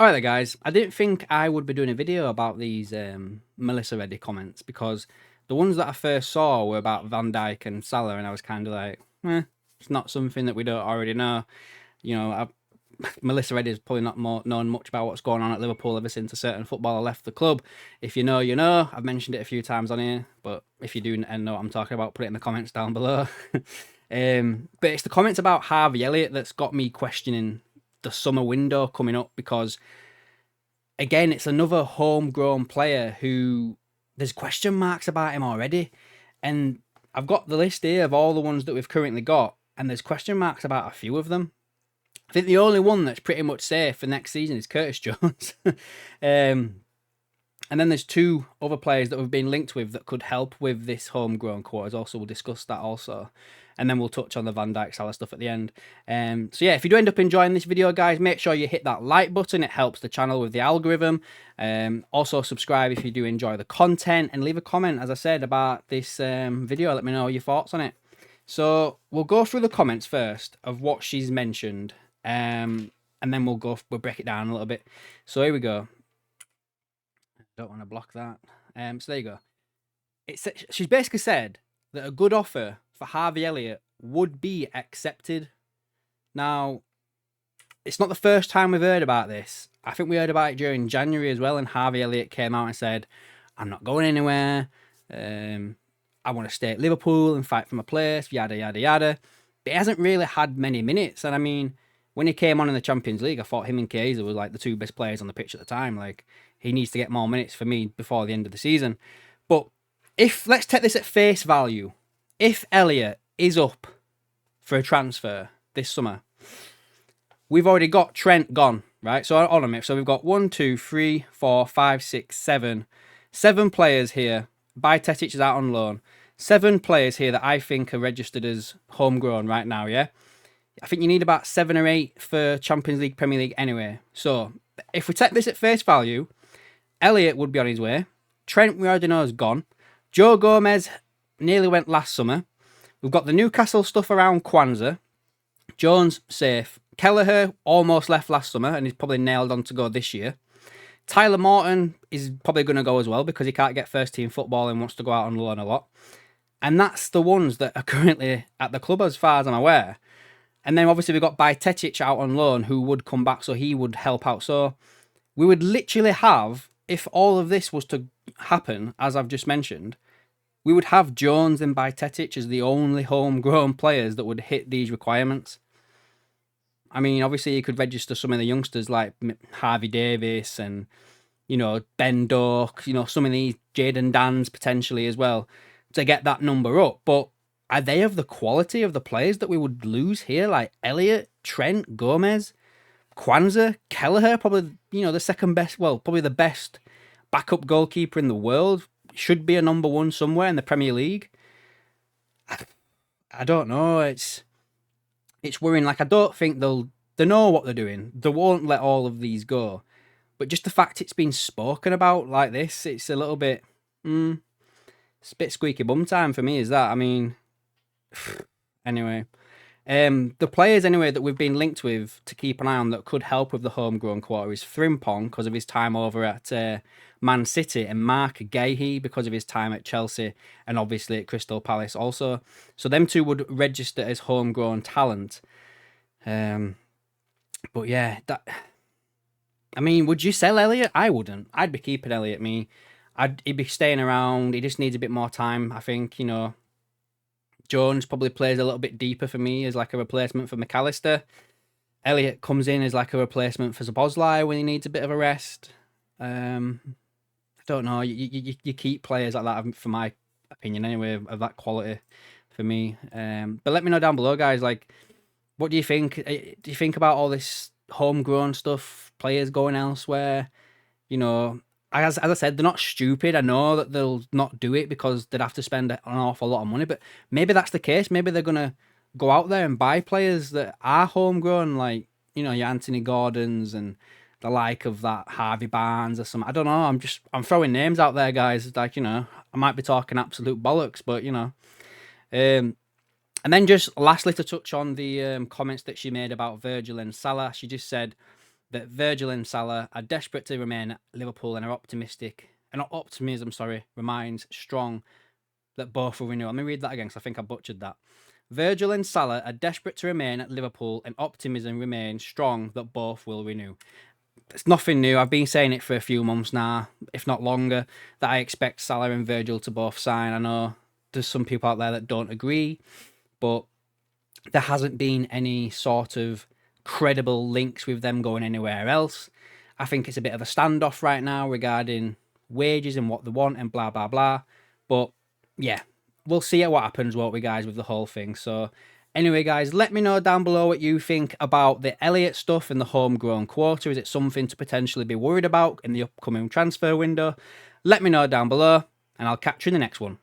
Alright then, guys, I didn't think I would be doing a video about these Melissa Reddy comments because the ones that I first saw were about Van Dijk and Salah, and I was kind of like, it's not something that we don't already know. You know, Melissa Reddy has probably not known much about what's going on at Liverpool ever since a certain footballer left the club. If you know, you know. I've mentioned it a few times on here, but if you do know what I'm talking about, put it in the comments down below. But it's the comments about Harvey Elliott that's got me questioning the summer window coming up because, again, it's another homegrown player who there's question marks about him already. And I've got the list here of all the ones that we've currently got, and there's question marks about a few of them. I think the only one that's pretty much safe for next season is Curtis Jones. And then there's two other players that we've been linked with that could help with this homegrown quotas. Also, we'll discuss that also. And then we'll touch on the Van Dijk Salah stuff at the end. So yeah, if you do end up enjoying this video, guys, make sure you hit that like button. It helps the channel with the algorithm. Also, subscribe if you do enjoy the content. And leave a comment, as I said, about this video. Let me know your thoughts on it. So we'll go through the comments first of what she's mentioned. And then we'll break it down a little bit. So here we go. Don't want to block that. So there you go. She's basically said that a good offer for Harvey Elliott would be accepted. Now, it's not the first time we've heard about this. I think we heard about it during January as well, and Harvey Elliott came out and said, I'm not going anywhere. I want to stay at Liverpool and fight for my place, yada, yada, yada. But he hasn't really had many minutes. And I mean, when he came on in the Champions League, I thought him and Chiesa were like the two best players on the pitch at the time. Like, he needs to get more minutes for me before the end of the season. But let's take this at face value. If Elliott is up for a transfer this summer, we've already got Trent gone, right? So on a minute. So we've got 1, 2, 3, 4, 5, 6, 7. 7 players here. Bajcetic is out on loan. 7 players here that I think are registered as homegrown right now, yeah? I think you need about 7 or 8 for Champions League, Premier League anyway. So if we take this at face value, Elliott would be on his way. Trent, we already know, is gone. Joe Gomez nearly went last summer. We've got the Newcastle stuff around Kwanzaa. Jones, safe. Kelleher almost left last summer and he's probably nailed on to go this year. Tyler Morton is probably going to go as well because he can't get first team football and wants to go out on loan a lot. And that's the ones that are currently at the club as far as I'm aware. And then obviously we've got Bajcetic out on loan who would come back, so he would help out. So we would literally have, if all of this was to happen, as I've just mentioned, we would have Jones and Bajcetic as the only homegrown players that would hit these requirements. I mean, obviously you could register some of the youngsters like Harvey Davis and, you know, Ben Doak, you know, some of these Jaden Dans potentially as well to get that number up. But are they of the quality of the players that we would lose here? Like Elliott, Trent, Gomez, Kwanzaa, Kelleher, probably, you know, the second best, well, probably the best backup goalkeeper in the world. Should be a number 1 somewhere in the Premier League. I don't know. It's worrying. Like, I don't think they know what they're doing. They won't let all of these go. But just the fact it's been spoken about like this, it's a little bit, it's a bit squeaky bum time for me, is that? I mean, anyway. The players, anyway, that we've been linked with to keep an eye on that could help with the homegrown quota is Frimpong because of his time over at Man City, and Mark Gahey because of his time at Chelsea and obviously at Crystal Palace also. So them two would register as homegrown talent. But yeah, I mean, would you sell Elliott? I wouldn't. I'd be keeping Elliott. He'd be staying around. He just needs a bit more time, I think, you know. Jones probably plays a little bit deeper for me as like a replacement for McAllister. Elliott comes in as like a replacement for Szoboszlai when he needs a bit of a rest. I don't know. You keep players like that, for my opinion anyway, of that quality for me. But let me know down below, guys. Like, what do you think? Do you think about all this homegrown stuff, players going elsewhere? You know, as I said, they're not stupid. I know that they'll not do it because they'd have to spend an awful lot of money. But maybe that's the case. Maybe they're going to go out there and buy players that are homegrown, like, you know, your Anthony Gordons and the like of that Harvey Barnes or something. I don't know. I'm throwing names out there, guys. Like, you know, I might be talking absolute bollocks, but, you know. And then just lastly to touch on the comments that she made about Virgil and Salah, she just said, that Virgil and Salah are desperate to remain at Liverpool and are optimism remains strong that both will renew. Let me read that again because I think I butchered that. Virgil and Salah are desperate to remain at Liverpool and optimism remains strong that both will renew. It's nothing new. I've been saying it for a few months now, if not longer, that I expect Salah and Virgil to both sign. I know there's some people out there that don't agree, but there hasn't been any sort of credible links with them going anywhere else. I think it's a bit of a standoff right now regarding wages and what they want and blah, blah, blah. But yeah, we'll see what happens, won't we, guys, with the whole thing. So anyway, guys, let me know down below what you think about the Elliott stuff and the homegrown quota. Is it something to potentially be worried about in the upcoming transfer window? Let me know down below, and I'll catch you in the next one.